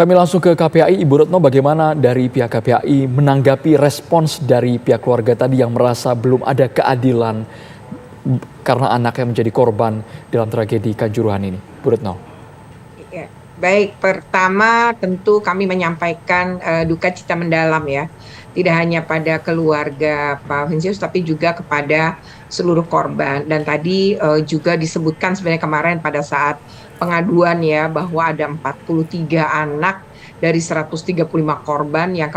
Kami langsung ke KPAI. Ibu Retno, bagaimana dari pihak KPAI menanggapi respons dari pihak keluarga tadi yang merasa belum ada keadilan karena anaknya menjadi korban dalam tragedi Kanjuruhan ini? Bu Retno. Ya, baik. Pertama, tentu kami menyampaikan duka cita mendalam ya, tidak hanya pada keluarga Pak Vincius, tapi juga kepada seluruh korban. Dan tadi juga disebutkan sebenarnya kemarin pada saat pengaduan ya, bahwa ada 43 anak dari 135 korban yang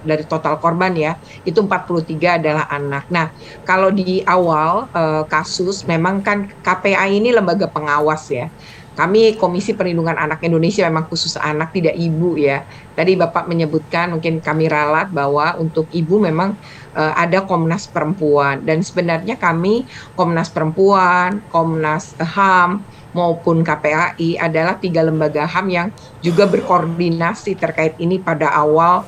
dari total korban ya, itu 43 adalah anak. Nah, kalau di awal kasus memang kan KPAI ini lembaga pengawas ya. Kami Komisi Perlindungan Anak Indonesia memang khusus anak, tidak ibu ya. Tadi Bapak menyebutkan, mungkin kami ralat bahwa untuk ibu memang ada Komnas Perempuan. Dan sebenarnya kami Komnas Perempuan, Komnas HAM, maupun KPAI adalah 3 lembaga HAM yang juga berkoordinasi terkait ini pada awal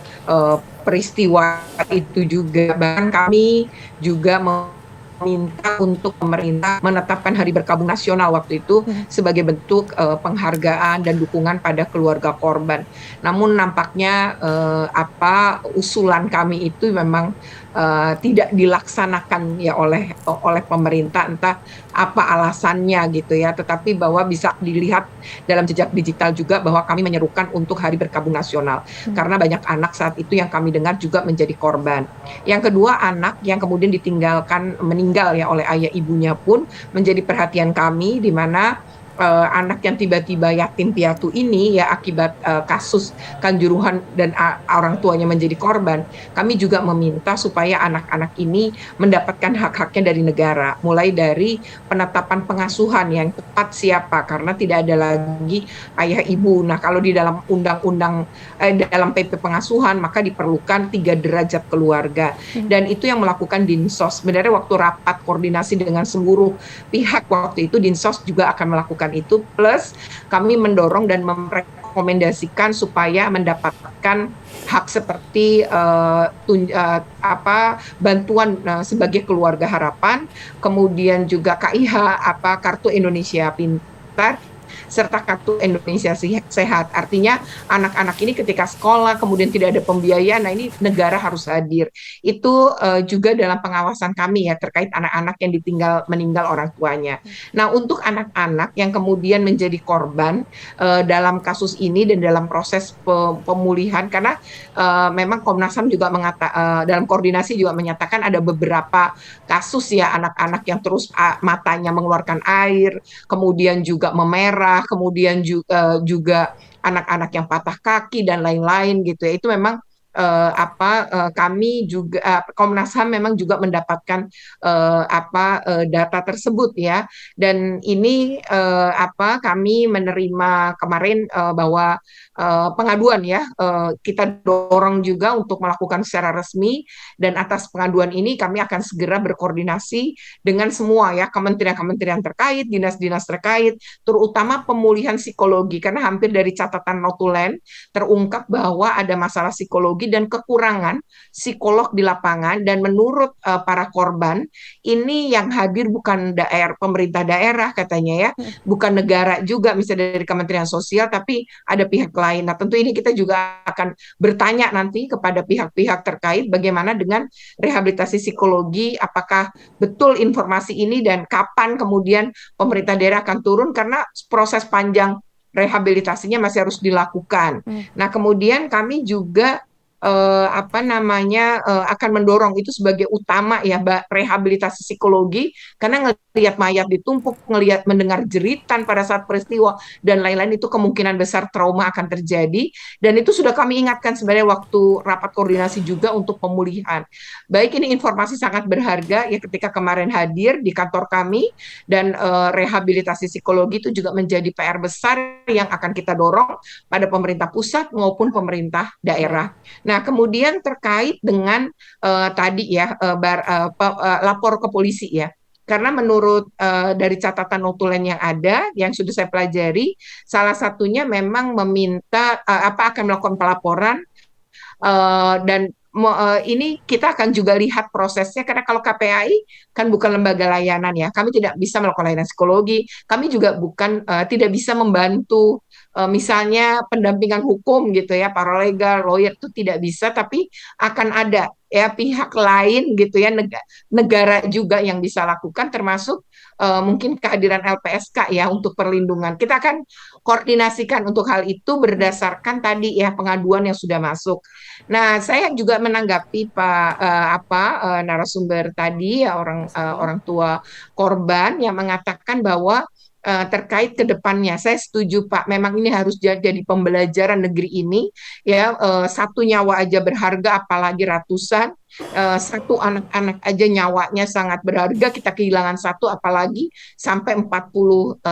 peristiwa itu juga. Bahkan kami juga meminta untuk pemerintah menetapkan Hari Berkabung Nasional waktu itu sebagai bentuk penghargaan dan dukungan pada keluarga korban. Namun nampaknya usulan kami itu memang tidak dilaksanakan ya oleh pemerintah, entah apa alasannya gitu ya. Tetapi bahwa bisa dilihat dalam jejak digital juga bahwa kami menyerukan untuk Hari Berkabung Nasional karena banyak anak saat itu yang kami dengar juga menjadi korban. Yang kedua, anak yang kemudian meninggal ya oleh ayah ibunya pun menjadi perhatian kami, di mana anak yang tiba-tiba yatim piatu ini ya akibat kasus Kanjuruhan dan orang tuanya menjadi korban, kami juga meminta supaya anak-anak ini mendapatkan hak-haknya dari negara, mulai dari penetapan pengasuhan yang tepat siapa, karena tidak ada lagi ayah ibu. Nah, kalau di dalam dalam PP pengasuhan maka diperlukan 3 derajat keluarga, dan itu yang melakukan Dinsos. Sebenarnya waktu rapat koordinasi dengan seluruh pihak waktu itu, Dinsos juga akan melakukan itu, plus kami mendorong dan merekomendasikan supaya mendapatkan hak seperti bantuan sebagai keluarga harapan, kemudian juga KIH, Kartu Indonesia Pintar, serta Kartu Indonesia Sehat. Artinya anak-anak ini ketika sekolah kemudian tidak ada pembiayaan, nah ini negara harus hadir. Itu juga dalam pengawasan kami ya, terkait anak-anak yang meninggal orang tuanya. Nah, untuk anak-anak yang kemudian menjadi korban dalam kasus ini dan dalam proses pemulihan, karena memang Komnas HAM juga dalam koordinasi juga menyatakan ada beberapa kasus ya, anak-anak yang terus matanya mengeluarkan air, kemudian juga memerah, kemudian juga anak-anak yang patah kaki dan lain-lain gitu ya. Itu memang kami juga Komnas HAM memang juga mendapatkan data tersebut ya. Dan ini kami menerima kemarin bahwa pengaduan ya, kita dorong juga untuk melakukan secara resmi, dan atas pengaduan ini kami akan segera berkoordinasi dengan semua ya, kementerian-kementerian terkait, dinas-dinas terkait, terutama pemulihan psikologi, karena hampir dari catatan notulen terungkap bahwa ada masalah psikologi dan kekurangan psikolog di lapangan. Dan menurut para korban ini yang hadir bukan pemerintah daerah katanya ya, bukan negara juga, misalnya dari Kementerian Sosial, tapi ada pihak lain. Nah, tentu ini kita juga akan bertanya nanti kepada pihak-pihak terkait bagaimana dengan rehabilitasi psikologi, apakah betul informasi ini dan kapan kemudian pemerintah daerah akan turun, karena proses panjang rehabilitasinya masih harus dilakukan. Nah, kemudian kami juga akan mendorong itu sebagai utama ya, rehabilitasi psikologi, karena ngelihat mayat ditumpuk, mendengar jeritan pada saat peristiwa dan lain-lain, itu kemungkinan besar trauma akan terjadi. Dan itu sudah kami ingatkan sebenarnya waktu rapat koordinasi juga untuk pemulihan. Baik, ini informasi sangat berharga ya ketika kemarin hadir di kantor kami, dan rehabilitasi psikologi itu juga menjadi PR besar yang akan kita dorong pada pemerintah pusat maupun pemerintah daerah. Nah, kemudian terkait dengan tadi ya, lapor ke polisi ya. Karena menurut dari catatan notulen yang ada, yang sudah saya pelajari, salah satunya memang meminta akan melakukan pelaporan dan ini kita akan juga lihat prosesnya, karena kalau KPAI kan bukan lembaga layanan ya, kami tidak bisa melakukan layanan psikologi, kami juga bukan tidak bisa membantu misalnya pendampingan hukum gitu ya, paralegal, lawyer itu tidak bisa, tapi akan ada ya pihak lain gitu ya, negara juga yang bisa lakukan, termasuk mungkin kehadiran LPSK ya untuk perlindungan. Kita akan koordinasikan untuk hal itu berdasarkan tadi ya pengaduan yang sudah masuk. Nah, saya juga menanggapi Pak narasumber tadi ya, orang tua korban yang mengatakan bahwa terkait ke depannya, saya setuju Pak. Memang ini harus jadi pembelajaran negeri ini ya. Satu nyawa aja berharga, apalagi ratusan. Satu anak-anak aja nyawanya sangat berharga. Kita kehilangan satu, apalagi sampai 43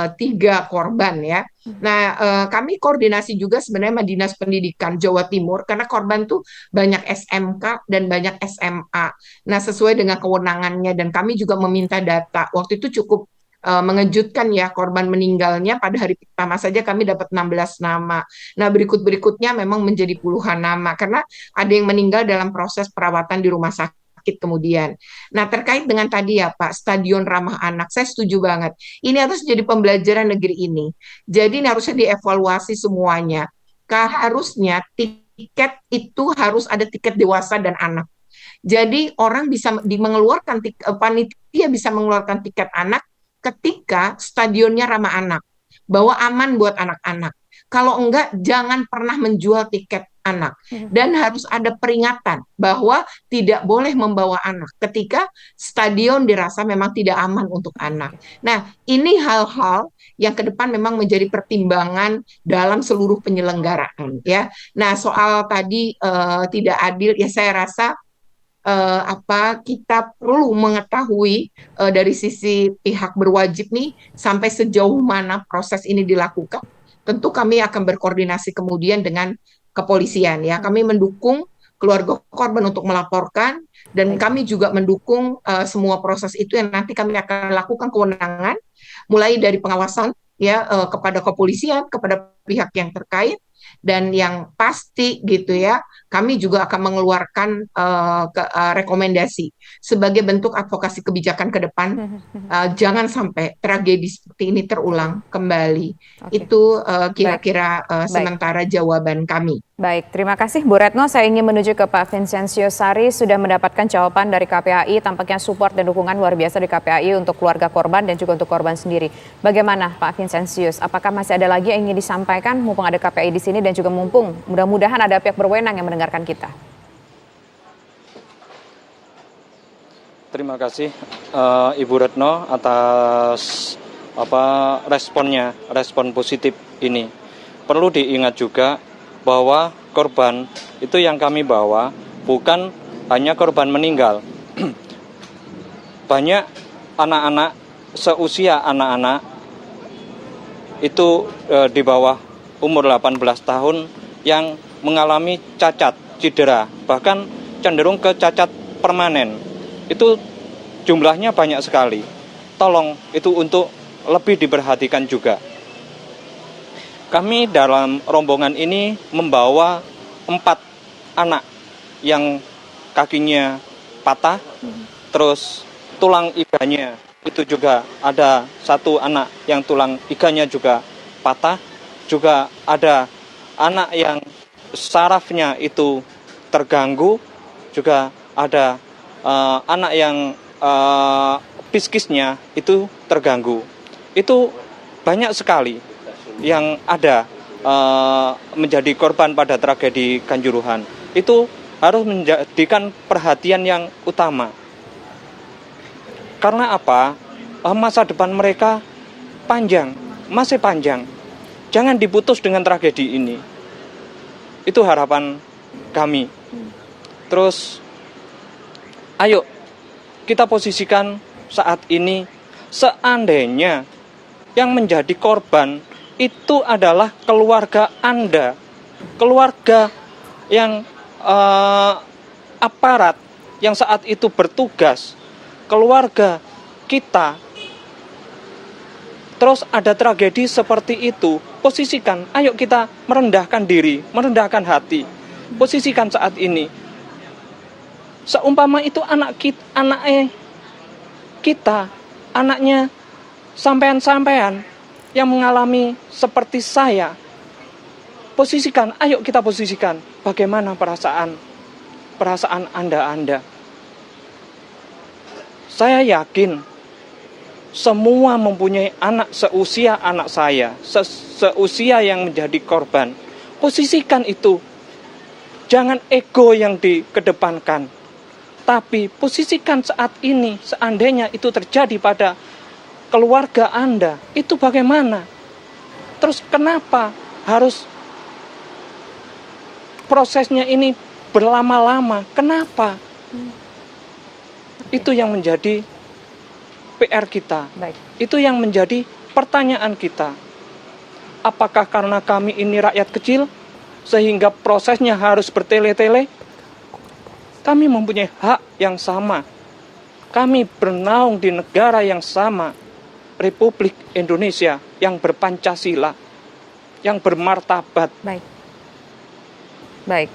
korban ya. Nah, kami koordinasi juga sebenarnya sama Dinas Pendidikan Jawa Timur, karena korban tuh banyak SMK dan banyak SMA. Nah, sesuai dengan kewenangannya, dan kami juga meminta data. Waktu itu cukup mengejutkan ya, korban meninggalnya pada hari pertama saja kami dapat 16 nama. Nah, berikutnya memang menjadi puluhan nama, karena ada yang meninggal dalam proses perawatan di rumah sakit kemudian. Nah, terkait dengan tadi ya Pak, stadion ramah anak, saya setuju banget. Ini harus jadi pembelajaran negeri ini. Jadi ini harusnya dievaluasi semuanya. Harusnya tiket itu harus ada tiket dewasa dan anak. Jadi orang bisa mengeluarkan panitia bisa mengeluarkan tiket anak ketika stadionnya ramah anak, bahwa aman buat anak-anak. Kalau enggak, jangan pernah menjual tiket anak. Dan harus ada peringatan bahwa tidak boleh membawa anak ketika stadion dirasa memang tidak aman untuk anak. Nah, ini hal-hal yang ke depan memang menjadi pertimbangan dalam seluruh penyelenggaraan ya. Nah, soal tadi tidak adil ya, saya rasa kita perlu mengetahui dari sisi pihak berwajib nih sampai sejauh mana proses ini dilakukan. Tentu kami akan berkoordinasi kemudian dengan kepolisian ya. Kami mendukung keluarga korban untuk melaporkan, dan kami juga mendukung semua proses itu yang nanti kami akan lakukan kewenangan mulai dari pengawasan ya kepada kepolisian, kepada pihak yang terkait, dan yang pasti gitu ya, kami juga akan mengeluarkan rekomendasi sebagai bentuk advokasi kebijakan ke depan. Jangan sampai tragedi seperti ini terulang kembali. Itu kira-kira sementara jawaban kami. Baik, terima kasih Bu Retno. Saya ingin menuju ke Pak Vincentius Sari, sudah mendapatkan jawaban dari KPAI, tampaknya support dan dukungan luar biasa dari KPAI untuk keluarga korban dan juga untuk korban sendiri. Bagaimana Pak Vincentius? Apakah masih ada lagi yang ingin disampaikan mumpung ada KPAI di sini dan juga mumpung mudah-mudahan ada pihak berwenang yang mendengarkan kita? Terima kasih Ibu Retno atas respon positif ini. Perlu diingat juga bahwa korban itu yang kami bawa bukan hanya korban meninggal. Banyak anak-anak seusia anak-anak itu di bawah umur 18 tahun yang mengalami cacat, cedera, bahkan cenderung ke cacat permanen. Itu jumlahnya banyak sekali. Tolong itu untuk lebih diperhatikan juga. Kami dalam rombongan ini membawa 4 anak yang kakinya patah, terus tulang iganya itu juga ada 1 anak yang tulang iganya juga patah, juga ada anak yang sarafnya itu terganggu, juga ada anak yang psikisnya itu terganggu. Itu banyak sekali yang ada menjadi korban pada tragedi Kanjuruhan. Itu harus menjadikan perhatian yang utama. Karena apa? Masa depan mereka masih panjang. Jangan diputus dengan tragedi ini. Itu harapan kami. Terus, ayo kita posisikan saat ini, seandainya yang menjadi korban itu adalah keluarga Anda, keluarga yang aparat yang saat itu bertugas, keluarga kita. Terus ada tragedi seperti itu, posisikan, ayo kita merendahkan diri, merendahkan hati. Posisikan saat ini, Seumpama itu anaknya kita, anaknya sampean-sampean yang mengalami seperti saya, posisikan, ayo kita posisikan bagaimana perasaan Anda. Saya yakin semua mempunyai anak seusia anak saya, seusia yang menjadi korban. Posisikan itu, jangan ego yang dikedepankan, tapi posisikan saat ini, seandainya itu terjadi pada keluarga Anda, itu bagaimana? Terus kenapa harus prosesnya ini berlama-lama? Kenapa? Itu yang menjadi PR kita. Baik. Itu yang menjadi pertanyaan kita. Apakah karena kami ini rakyat kecil, sehingga prosesnya harus bertele-tele? Kami mempunyai hak yang sama. Kami bernaung di negara yang sama, Republik Indonesia yang berpancasila, yang bermartabat. Baik.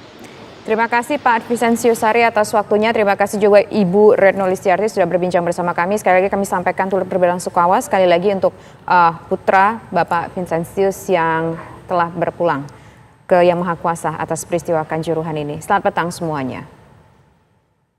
Terima kasih Pak Vincentius Sari atas waktunya. Terima kasih juga Ibu Retno Listiarti sudah berbincang bersama kami. Sekali lagi kami sampaikan turut berbelasungkawa sekali lagi untuk putra Bapak Vincentius yang telah berpulang ke Yang Maha Kuasa atas peristiwa Kanjuruhan ini. Selamat petang semuanya.